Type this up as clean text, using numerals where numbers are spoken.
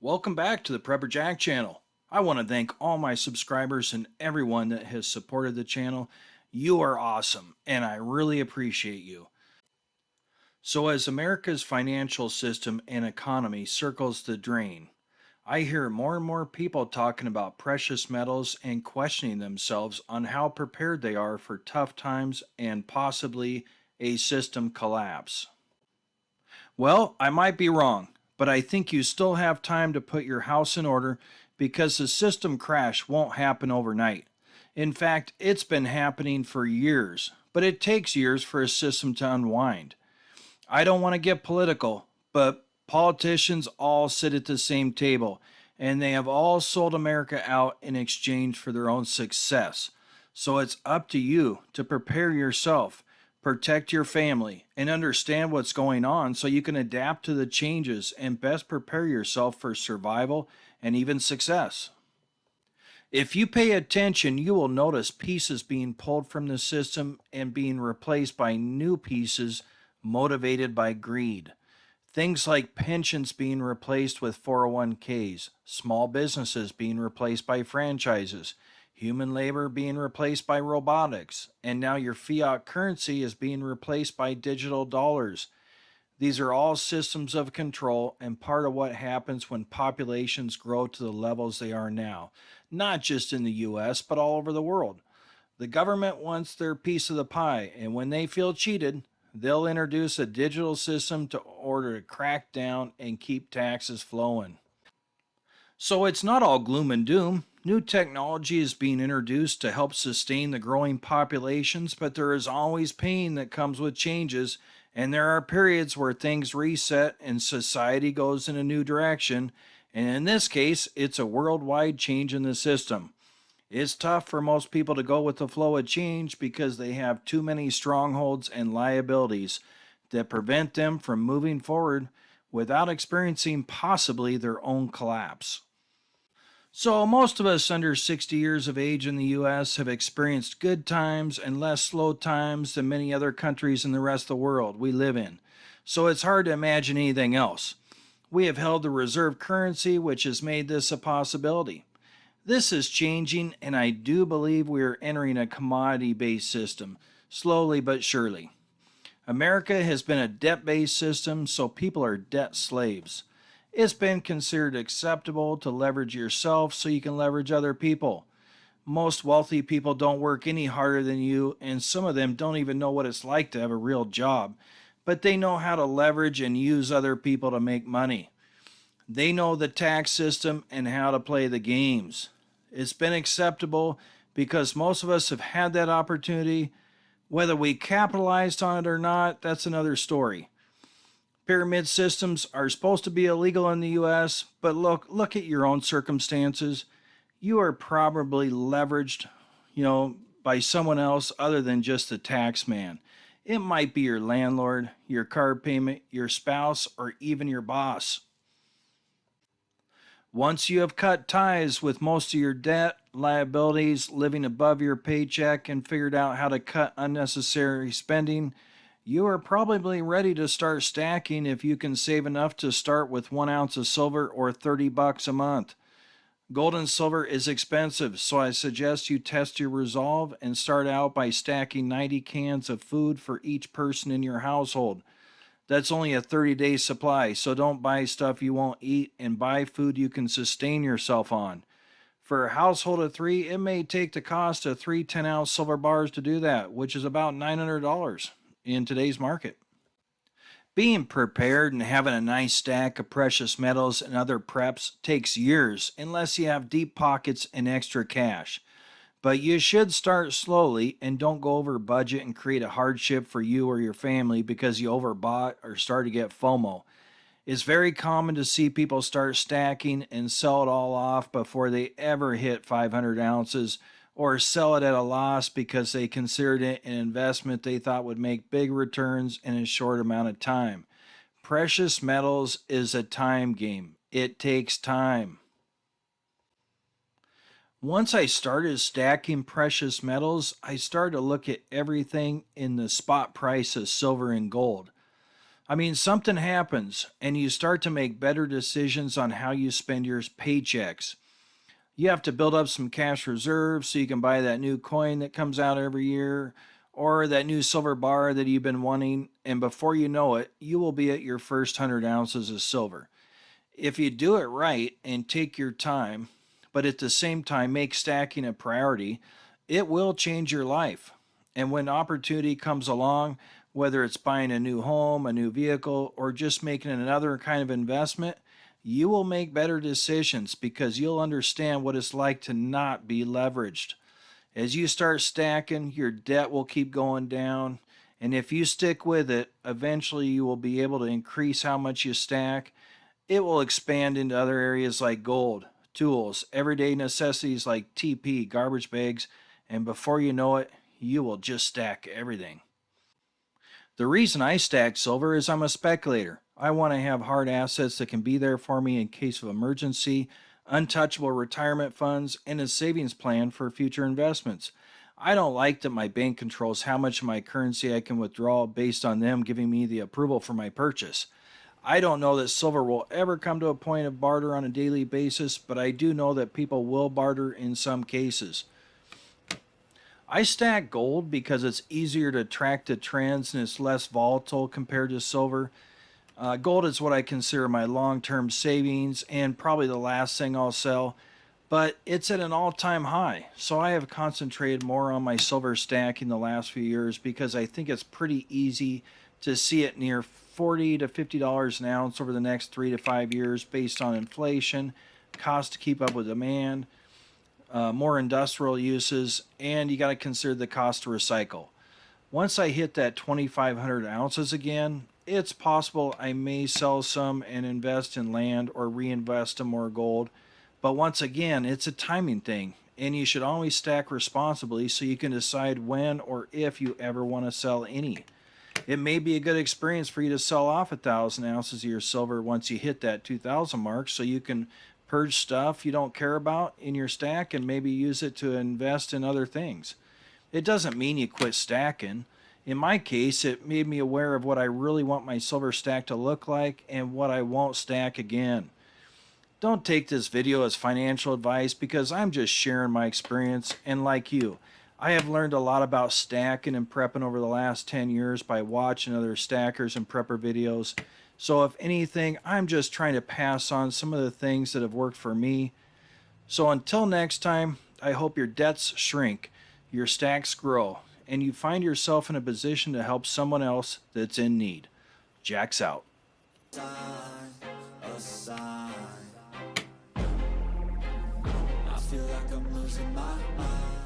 Welcome back to the Prepper Jack channel. I want to thank all my subscribers and everyone that has supported the channel. You are awesome, and I really appreciate you. So, as America's financial system and economy circles the drain, I hear more and more people talking about precious metals and questioning themselves on how prepared they are for tough times and possibly a system collapse. Well, I might be wrong, but I think you still have time to put your house in order because the system crash won't happen overnight. In fact, it's been happening for years, but it takes years for a system to unwind. I don't want to get political, but politicians all sit at the same table, and they have all sold America out in exchange for their own success. So it's up to you to prepare yourself, protect your family, and understand what's going on so you can adapt to the changes and best prepare yourself for survival and even success. If you pay attention, you will notice pieces being pulled from the system and being replaced by new pieces motivated by greed. Things like pensions being replaced with 401ks, small businesses being replaced by franchises, human labor being replaced by robotics, and now your fiat currency is being replaced by digital dollars. These are all systems of control and part of what happens when populations grow to the levels they are now, not just in the US, but all over the world. The government wants their piece of the pie, and when they feel cheated, they'll introduce a digital system to order to crack down and keep taxes flowing. So it's not all gloom and doom. New technology is being introduced to help sustain the growing populations, but there is always pain that comes with changes, and there are periods where things reset and society goes in a new direction. And in this case, it's a worldwide change in the system. It's tough for most people to go with the flow of change because they have too many strongholds and liabilities that prevent them from moving forward without experiencing possibly their own collapse. So, most of us under 60 years of age in the US have experienced good times and less slow times than many other countries in the rest of the world we live in. So, it's hard to imagine anything else. We have held the reserve currency, which has made this a possibility. This is changing, and I do believe we are entering a commodity based system, slowly but surely. America has been a debt based system, so people are debt slaves. It's been considered acceptable to leverage yourself so you can leverage other people. Most wealthy people don't work any harder than you, and some of them don't even know what it's like to have a real job, but they know how to leverage and use other people to make money. They know the tax system and how to play the games. It's been acceptable because most of us have had that opportunity. Whether we capitalized on it or not, that's another story. Pyramid systems are supposed to be illegal in the US, but look at your own circumstances. You are probably leveraged, by someone else other than just the tax man. It might be your landlord, your car payment, your spouse, or even your boss. Once you have cut ties with most of your debt, liabilities, living above your paycheck, and figured out how to cut unnecessary spending, you are probably ready to start stacking if you can save enough to start with 1 ounce of silver or $30 a month. Gold and silver is expensive, so I suggest you test your resolve and start out by stacking 90 cans of food for each person in your household. That's only a 30-day supply, so don't buy stuff you won't eat and buy food you can sustain yourself on. For a household of three, it may take the cost of three 10-ounce silver bars to do that, which is about $900 in today's market. Being prepared and having a nice stack of precious metals and other preps takes years unless you have deep pockets and extra cash. But you should start slowly and don't go over budget and create a hardship for you or your family because you overbought or start to get FOMO. It's very common to see people start stacking and sell it all off before they ever hit 500 ounces or sell it at a loss because they considered it an investment they thought would make big returns in a short amount of time. Precious metals is a time game. It takes time. Once I started stacking precious metals, I started to look at everything in the spot price of silver and gold. I mean, something happens and you start to make better decisions on how you spend your paychecks. You have to build up some cash reserves so you can buy that new coin that comes out every year or that new silver bar that you've been wanting. And before you know it, you will be at your first 100 ounces of silver. If you do it right and take your time, but at the same time make stacking a priority, it will change your life. And when opportunity comes along, whether it's buying a new home, a new vehicle, or just making another kind of investment, you will make better decisions because you'll understand what it's like to not be leveraged. As you start stacking, your debt will keep going down. And if you stick with it, eventually you will be able to increase how much you stack. It will expand into other areas like gold, tools, everyday necessities like TP, garbage bags, and before you know it, you will just stack everything. The reason I stack silver is I'm a speculator. I want to have hard assets that can be there for me in case of emergency, untouchable retirement funds, and a savings plan for future investments. I don't like that my bank controls how much of my currency I can withdraw based on them giving me the approval for my purchase. I don't know that silver will ever come to a point of barter on a daily basis, but I do know that people will barter in some cases. I stack gold because it's easier to track the trends and it's less volatile compared to silver. Gold is what I consider my long term savings and probably the last thing I'll sell, but it's at an all time high. So I have concentrated more on my silver stacking the last few years because I think it's pretty easy to see it near $40 to $50 an ounce over the next 3 to 5 years based on inflation, cost to keep up with demand, more industrial uses, and you got to consider the cost to recycle. Once I hit that 2,500 ounces again, it's possible I may sell some and invest in land or reinvest in more gold. But once again, it's a timing thing, and you should always stack responsibly so you can decide when or if you ever want to sell any. It may be a good experience for you to sell off 1,000 ounces of your silver once you hit that 2,000 mark so you can purge stuff you don't care about in your stack and maybe use it to invest in other things. It doesn't mean you quit stacking. In my case, it made me aware of what I really want my silver stack to look like and what I won't stack again. Don't take this video as financial advice because I'm just sharing my experience, and like you, I have learned a lot about stacking and prepping over the last 10 years by watching other stackers and prepper videos. So if anything, I'm just trying to pass on some of the things that have worked for me. So until next time, I hope your debts shrink, your stacks grow, and you find yourself in a position to help someone else that's in need. Jack's out. A sign. I feel like I'm losing my mind.